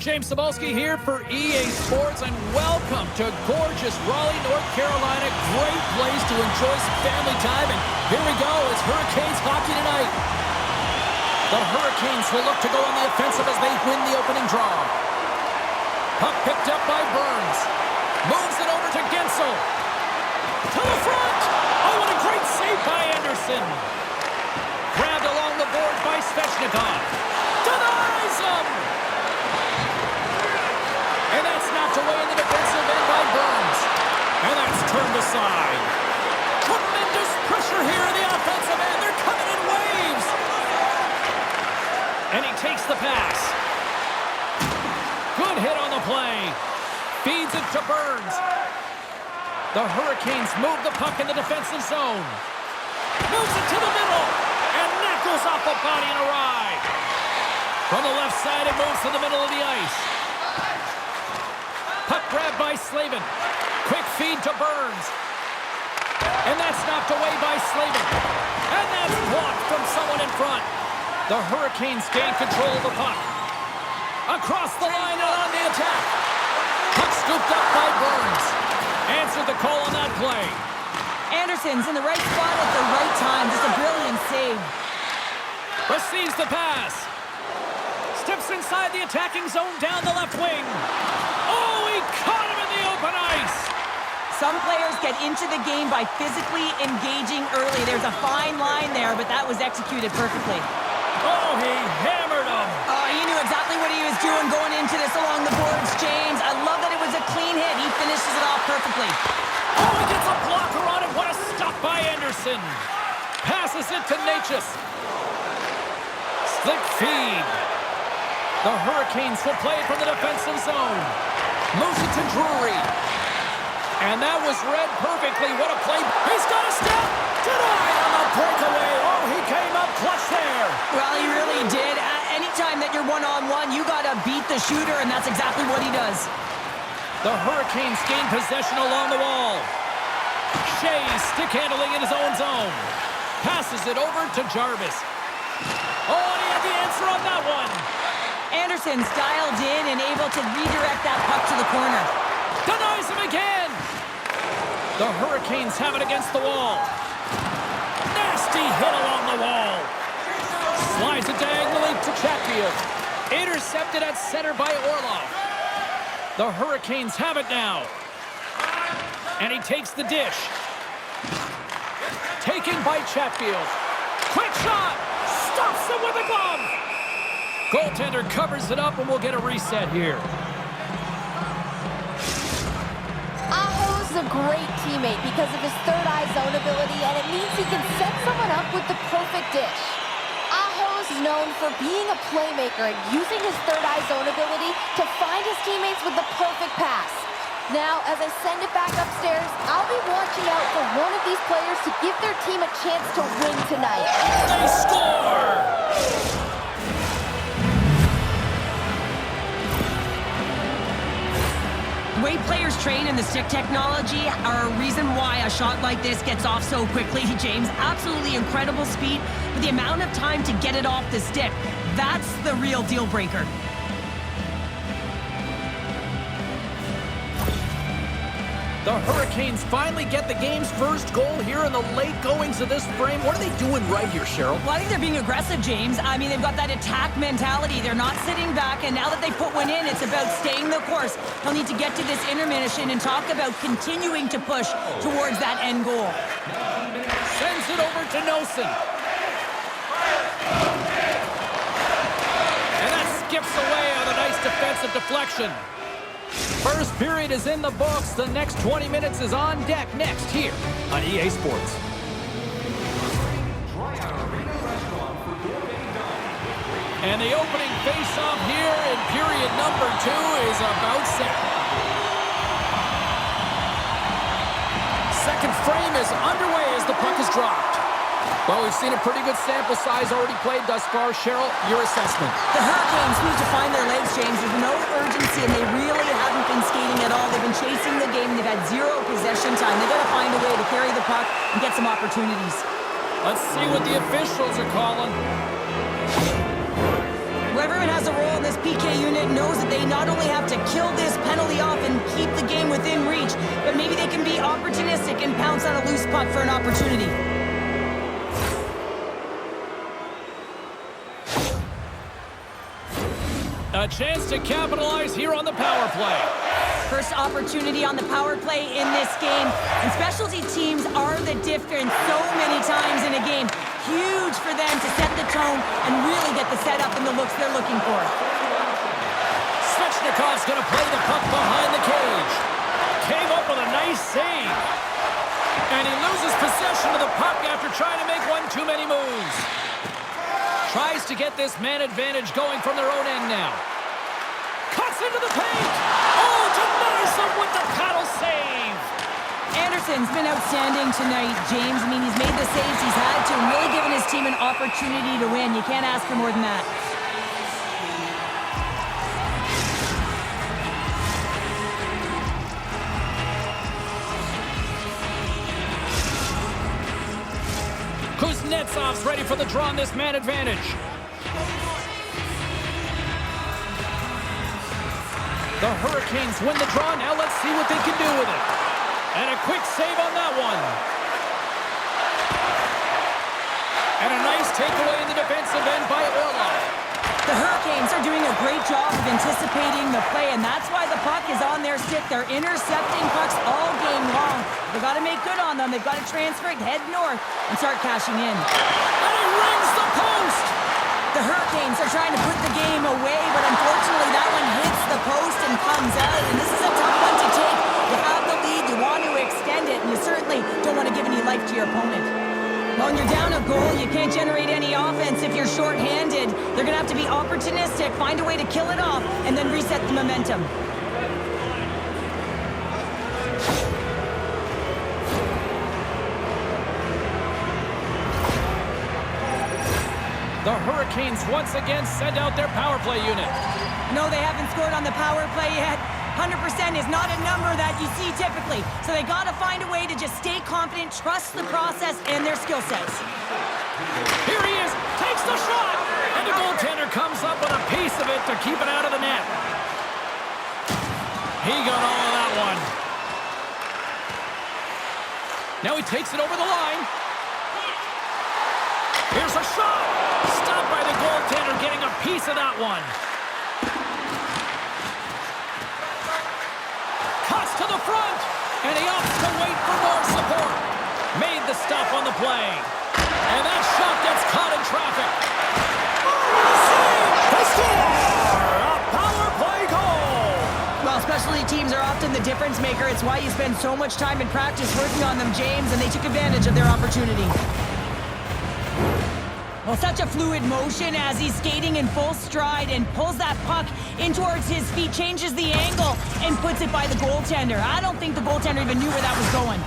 James Cebulski here for EA Sports, and welcome to gorgeous Raleigh, North Carolina. Great place to enjoy some family time, and here we go. It's Hurricanes hockey tonight. The Hurricanes will look to go on the offensive as they win the opening draw. Puck picked up by Burns. Moves it over to Gensel. To the front. Oh, what a great save by Anderson. Grabbed along the boards by Svechnikov. Denies him. And that's knocked away in the defensive end by Burns. And that's turned aside. Tremendous pressure here in the offensive end. They're coming in waves. And he takes the pass. Good hit on the play. Feeds it to Burns. The Hurricanes move the puck in the defensive zone. Moves it to the middle. And that goes off the body and a ride. From the left side, it moves to the middle of the ice. Puck grabbed by Slavin. Quick feed to Burns. And that's knocked away by Slavin. And that's blocked from someone in front. The Hurricanes gain control of the puck. Across the line and on the attack. Puck scooped up by Burns. Answered the call on that play. Anderson's in the right spot at the right time. Just a brilliant save. Receives the pass. Steps inside the attacking zone down the left wing. Oh, he caught him in the open ice. Some players get into the game by physically engaging early. There's a fine line there, but that was executed perfectly. Oh, he hammered him. Oh, he knew exactly what he was doing going into this along the boards, James. I love that it was a clean hit. He finishes it off perfectly. Oh, he gets a blocker on it. What a stop by Anderson. Passes it to Natchez. Slick feed. The Hurricanes will play it from the defensive zone. Moves it to Drury. And that was read perfectly. What a play. He's got a step. Denied on the breakaway. Oh, he came up clutch there. Well, he really did. Anytime that you're one-on-one, you got to beat the shooter, and that's exactly what he does. The Hurricanes gain possession along the wall. Shea stick handling in his own zone. Passes it over to Jarvis. Oh, and he had the answer on that one. Anderson's dialed in and able to redirect that puck to the corner. Denies him again. The Hurricanes have it against the wall. Nasty hit along the wall. Slides it diagonally to Chatfield. Intercepted at center by Orlov. The Hurricanes have it now. And he takes the dish. Taken by Chatfield. Quick shot. Stops him with a glove. Goaltender covers it up, and we'll get a reset here. Aho's a great teammate because of his third eye zone ability, and it means he can set someone up with the perfect dish. Aho's known for being a playmaker and using his third eye zone ability to find his teammates with the perfect pass. Now, as I send it back upstairs, I'll be watching out for one of these players to give their team a chance to win tonight. They score! The way players train in the stick technology are a reason why a shot like this gets off so quickly, James. Absolutely incredible speed, but the amount of time to get it off the stick, that's the real deal breaker. The Hurricanes finally get the game's first goal here in the late goings of this frame. What are they doing right here, Cheryl? Well, I think they're being aggressive, James. I mean, they've got that attack mentality. They're not sitting back, and now that they put one in, it's about staying the course. They'll need to get to this intermission and talk about continuing to push towards that end goal. Sends it over to Nosen. And that skips away on a nice defensive deflection. First period is in the books. The next 20 minutes is on deck next here on EA Sports. And the opening face-off here in period number 2 is about set. Second frame is underway as the puck is dropped. Well, we've seen a pretty good sample size already played thus far. Cheryl, your assessment. The Hurricanes need to find their legs, James. There's no urgency, and they really haven't been skating at all. They've been chasing the game. They've had zero possession time. They've got to find a way to carry the puck and get some opportunities. Let's see what the officials are calling. Whoever has a role in this PK unit knows that they not only have to kill this penalty off and keep the game within reach, but maybe they can be opportunistic and pounce on a loose puck for an opportunity. A chance to capitalize here on the power play. First opportunity on the power play in this game. And specialty teams are the difference so many times in a game. Huge for them to set the tone and really get the setup and the looks they're looking for. Svechnikov's going to play the puck behind the cage. Came up with a nice save. And he loses possession of the puck after trying to make one too many moves. Tries to get this man advantage going from their own end now. Cuts into the paint. Oh, denies him with the paddle save. Anderson's been outstanding tonight, James. I mean, he's made the saves he's had to and really given his team an opportunity to win. You can't ask for more than that. Kuznetsov's ready for the draw on this man advantage. The Hurricanes win the draw. Now let's see what they can do with it. And a quick save on that one. And a nice takeaway in the defensive end by Orlov. The Hurricanes are doing a great job of anticipating the play, and that's why the puck is on their stick. They're intercepting pucks all game long. They've got to make good on them. They've got to transfer it, head north, and start cashing in. And he rings the post! The Hurricanes are trying to put the game away, but unfortunately that one hits the post and comes out, and this is a tough one to take. You have the lead, you want to extend it, and you certainly don't want to give any life to your opponent. Well, when you're down a goal, you can't generate any offense if you're shorthanded. They're going to have to be opportunistic, find a way to kill it off, and then reset the momentum. The Hurricanes once again send out their power play unit. No, they haven't scored on the power play yet. 100% is not a number that you see typically. So they got to find a way to just stay confident, trust the process and their skill sets. Here he is, takes the shot, and the goaltender comes up with a piece of it to keep it out of the net. He got all of that one. Now he takes it over the line. Here's a shot. Stopped by the goaltender, getting a piece of that one. Cuts to the front, and he opts to wait for more support. Made the stop on the play. And that shot gets caught in traffic. They score! A power play goal! Well, specialty teams are often the difference maker. It's why you spend so much time in practice working on them, James, and they took advantage of their opportunity. Well, such a fluid motion as he's skating in full stride and pulls that puck in towards his feet, changes the angle, and puts it by the goaltender. I don't think the goaltender even knew where that was going.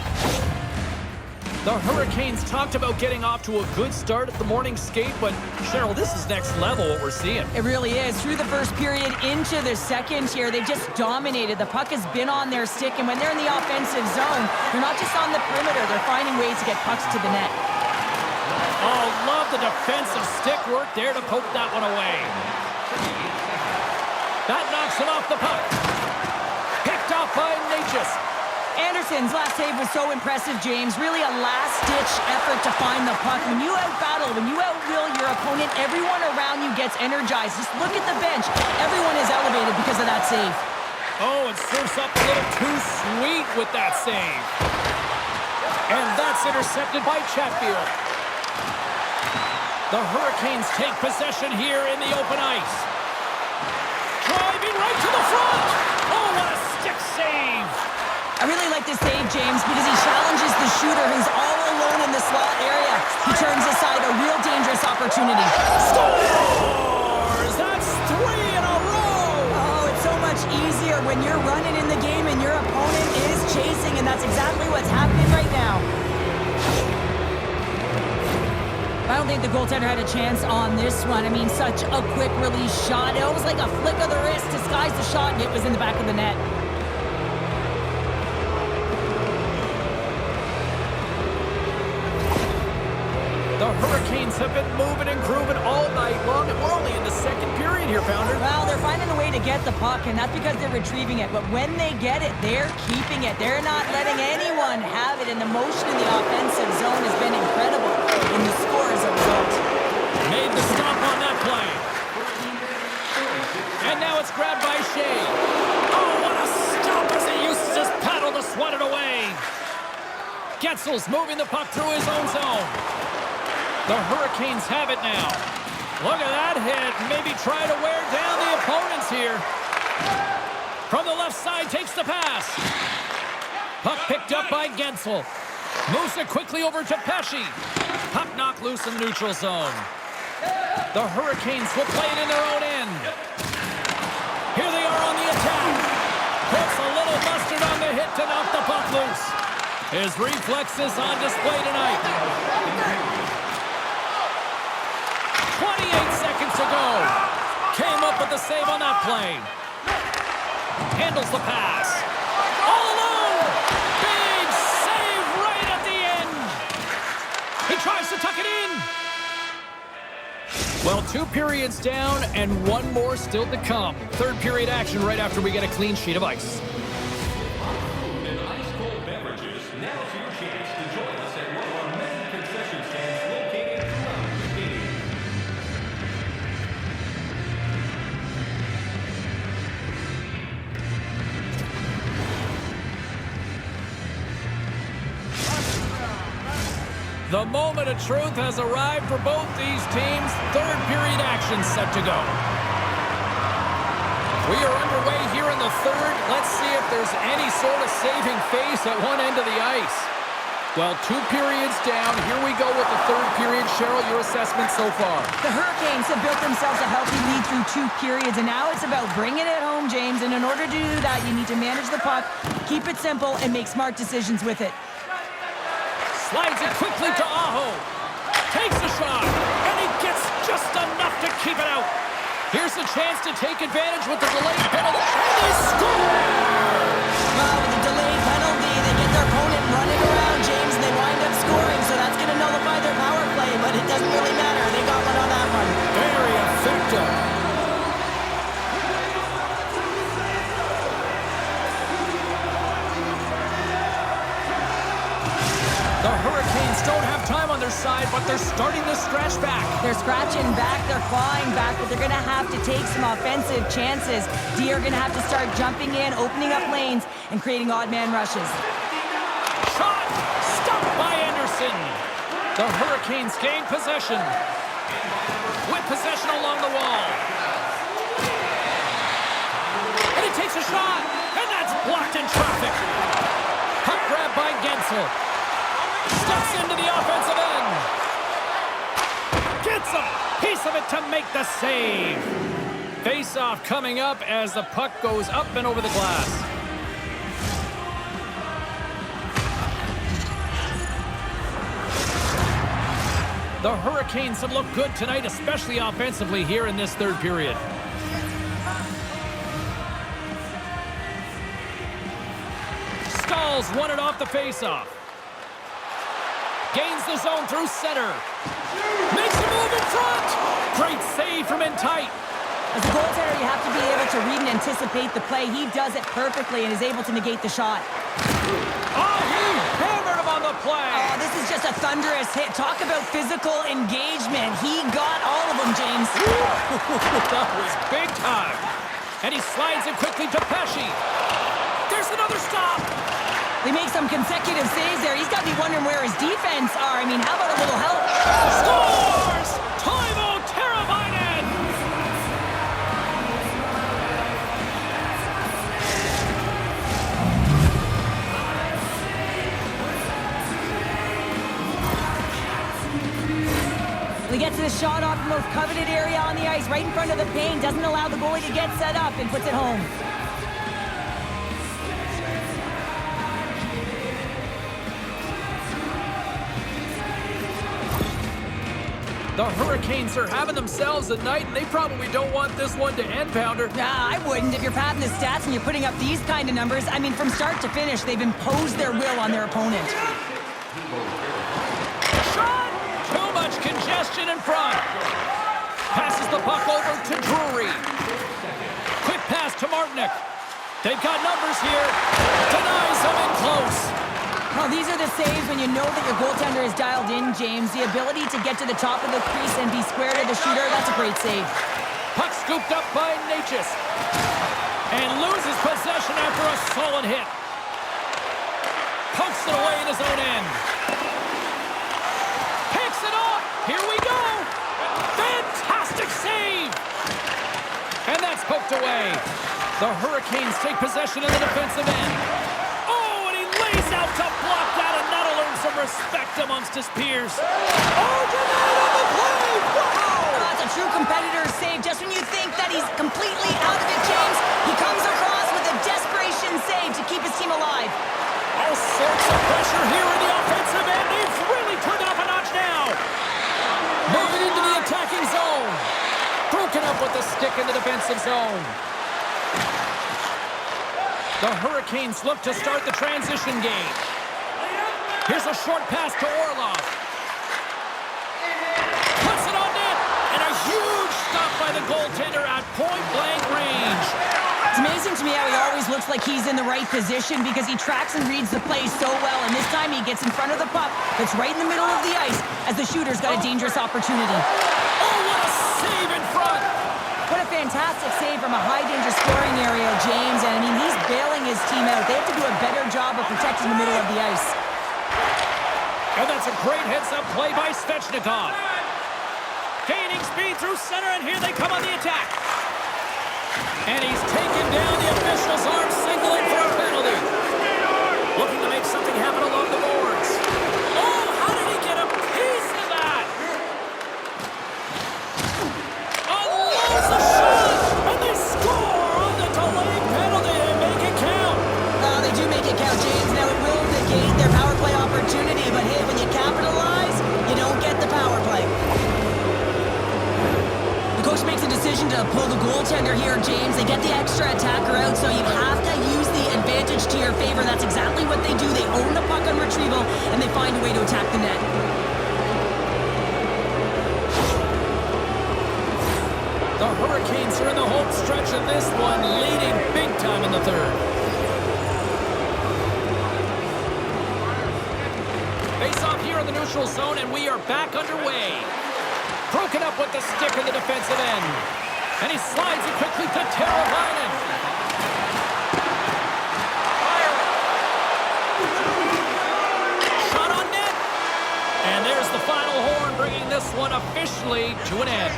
The Hurricanes talked about getting off to a good start at the morning skate, but Cheryl, this is next level what we're seeing. It really is. Through the first period into the second here, they've just dominated. The puck has been on their stick, and when they're in the offensive zone, they're not just on the perimeter, they're finding ways to get pucks to the net. Oh, love the defensive stick work there to poke that one away. That knocks him off the puck. Picked off by Natchez. Anderson's last save was so impressive, James. Really a last-ditch effort to find the puck. When you out-battle, when you out-will your opponent, everyone around you gets energized. Just look at the bench. Everyone is elevated because of that save. Oh, it serves up a little too sweet with that save. And that's intercepted by Chatfield. The Hurricanes take possession here in the open ice. Driving right to the front. Oh, what a stick save. I really like this save, James, because he challenges the shooter who's all alone in the slot area. He turns aside a real dangerous opportunity. Scores! That's 3 in a row! Oh, it's so much easier when you're running in the game and your opponent is chasing, and that's exactly what's happening right now. I don't think the goaltender had a chance on this one. I mean, such a quick release shot. It was like a flick of the wrist, disguised the shot, and it was in the back of the net. The Hurricanes have been moving and grooving all night long, and we're only in the second period here, Pounder. Well, they're finding a way to get the puck, and that's because they're retrieving it. But when they get it, they're keeping it. They're not letting anyone have it, and the motion in the offensive zone has been incredible. And the score is a result. Made the stop on that play. And now it's grabbed by Shea. Oh, what a stop as he used his paddle to swat it away. Getzel's moving the puck through his own zone. The Hurricanes have it now. Look at that hit. Maybe try to wear down the opponents here. From the left side, takes the pass. Puck picked up by Getzel. Moves it quickly over to Pesce. Puck knocked loose in the neutral zone. The Hurricanes will play it in their own end. Here they are on the attack. Puts a little mustard on the hit to knock the puck loose. His reflexes on display tonight. 28 seconds to go. Came up with the save on that play. Handles the pass. All alone. Big save right at the end. He tries to tuck it in. Well, 2 periods down and 1 more still to come. Third period action right after we get a clean sheet of ice. The moment of truth has arrived for both these teams. Third period action set to go. We are underway here in the third. Let's see if there's any sort of saving face at one end of the ice. Well, 2 periods down. Here we go with the third period. Cheryl, your assessment so far? The Hurricanes have built themselves a healthy lead through 2 periods, and now it's about bringing it home, James. And in order to do that, you need to manage the puck, keep it simple, and make smart decisions with it. Slides it quickly to Aho. Takes a shot, and he gets just enough to keep it out. Here's a chance to take advantage with the delayed penalty, and they score! Well, with the delayed penalty, they get their opponent running around, James, and they wind up scoring, so that's going to nullify their power play, but it doesn't really matter. They got one on that one. Very effective. The Hurricanes don't have time on their side, but they're starting to scratch back. They're scratching back, they're clawing back, but they're going to have to take some offensive chances. D are going to have to start jumping in, opening up lanes, and creating odd man rushes. Shot! Stopped by Anderson. The Hurricanes gain possession. With possession along the wall. And he takes a shot, and that's blocked in traffic. Puck grab by Getzel. Steps into the offensive end. Gets a piece of it to make the save. Face-off coming up as the puck goes up and over the glass. The Hurricanes have looked good tonight, especially offensively here in this third period. Stalls won it off the face-off. Gains the zone through center. Makes a move in front. Great save from in tight. As a goaltender, you have to be able to read and anticipate the play. He does it perfectly and is able to negate the shot. Oh, he hammered him on the play. Oh, this is just a thunderous hit. Talk about physical engagement. He got all of them, James. That was big time. And he slides it quickly to Pesce. There's another stop. They make some consecutive saves there. He's got to be wondering where his defense are. I mean, how about a little help? Scores! Taivo Teravainen! He gets the shot off the most coveted area on the ice, right in front of the paint. Doesn't allow the goalie to get set up and puts it home. The Hurricanes are having themselves a night, and they probably don't want this one to end, Pounder. Nah, I wouldn't. If you're padding the stats and you're putting up these kind of numbers, I mean, from start to finish, they've imposed their will on their opponent. Shot! Too much congestion in front. Passes the puck over to Drury. Quick pass to Martinick. They've got numbers here. Denies him in close. Well, these are the saves when you know that your goaltender is dialed in, James. The ability to get to the top of the crease and be square to the shooter, that's a great save. Puck scooped up by Natchez. And loses possession after a solid hit. Pokes it away in his own end. Picks it off. Here we go. Fantastic save. And that's poked away. The Hurricanes take possession in the defensive end. Oh, and he lays out to block that, and that'll earn some respect amongst his peers. Oh, denied on the play. Wow. That's a true competitor's save. Just when you think that he's completely out of it, James, he comes across with a desperation save to keep his team alive. All sorts of pressure here in the offensive end. They've really turned it up a notch now. Moving into the attacking zone. Broken up with the stick in the defensive zone. The Hurricanes look to start the transition game. Here's a short pass to Orlov. Puts it on net. And a huge stop by the goaltender at point-blank range. It's amazing to me how he always looks like he's in the right position because he tracks and reads the play so well. And this time he gets in front of the puck that's right in the middle of the ice as the shooter's got a dangerous opportunity. Oh, what a save in front. What a fantastic save from a high-danger scoring area, James. And, I mean, he's bailing his team out. They have to do a better job of protecting the middle of the ice. And that's a great heads-up play by Svechnikov. Gaining speed through center, and here they come on the attack. And he's taken down the official's arm, signaling for a penalty. Looking to make something happen along the boards. Oh, how did he get a piece of that? Unloads the shot, and they score on the delayed penalty. They make it count. They do make it count, James. Now it will negate their power play opportunity, but hey, when you capitalize, you don't get the power play. The coach makes a decision to pull the goaltender here, James. They get the extra attacker out, so you have to use the advantage to your favor. That's exactly what they do. They own the puck on retrieval, and they find a way to attack the net. The Hurricanes are in the home stretch of this one, leading big time in the third. Face off here in the neutral zone, and we are back underway. Broken up with the stick in the defensive end. And he slides it quickly to Teravainen. Shot on net. And there's the final horn, bringing this one officially to an end.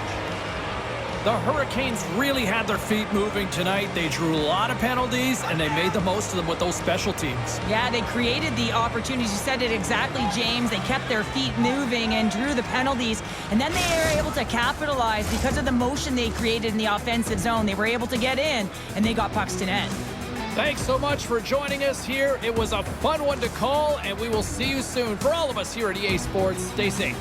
The Hurricanes really had their feet moving tonight. They drew a lot of penalties, and they made the most of them with those special teams. Yeah, they created the opportunities. You said it exactly, James. They kept their feet moving and drew the penalties. And then they were able to capitalize because of the motion they created in the offensive zone. They were able to get in, and they got pucks to net. Thanks so much for joining us here. It was a fun one to call, and we will see you soon. For all of us here at EA Sports, stay safe.